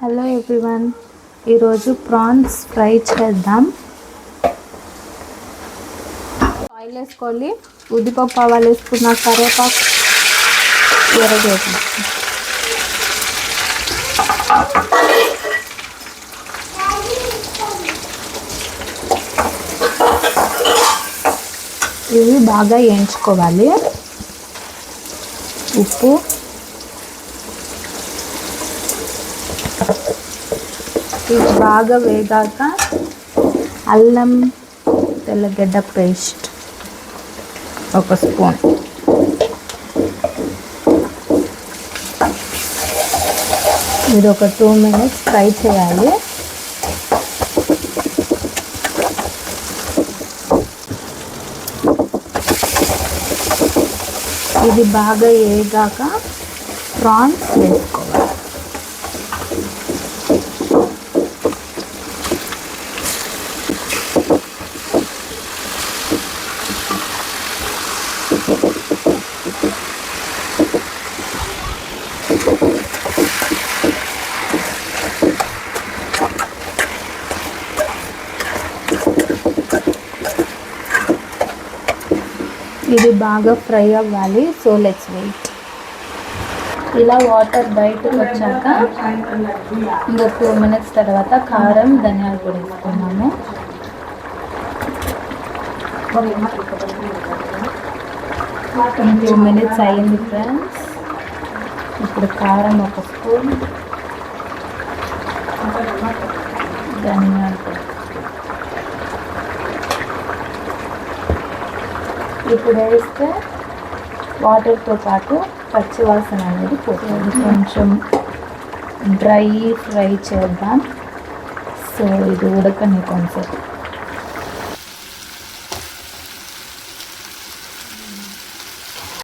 Hello everyone, ఈరోజు prawns fry చేద్దాం. Oil వేసుకోవాలి, ఉద్దిపప్పు ఆవాలు వేసుకున్న, కరివేపాకు, ఎర్రగడ్డ. ఇవి బాగా వేయించుకోవాలి. ఉప్పు, ఇది బాగా వేగాక అల్లం తెల్లగడ్డ పేస్ట్ ఒక స్పూన్, ఇది ఒక 2 minutes ఫ్రై చేయాలి. ఇది బాగా వేగాక ప్రాన్స్ వేసుకోవాలి. ఇది బాగా ఫ్రై అవ్వాలి, సో లెట్స్ వెయిట్. ఇలా వాటర్ బయటకు వచ్చాక ఇంకా 2 minutes తర్వాత కారం, ధనియాల పొడి వేసుకున్నాము. 2 minutes అయింది ఫ్రెండ్స్. ఇప్పుడు కారం ఒక స్పూన్, ధనియాల పొడి. ఇప్పుడు వేస్తే వాటర్తో పాటు పచ్చివాసన అనేది పోతుంది. కొంచెం డ్రై ఫ్రై చేద్దాం. సో ఇది ఉడకని కొంచెం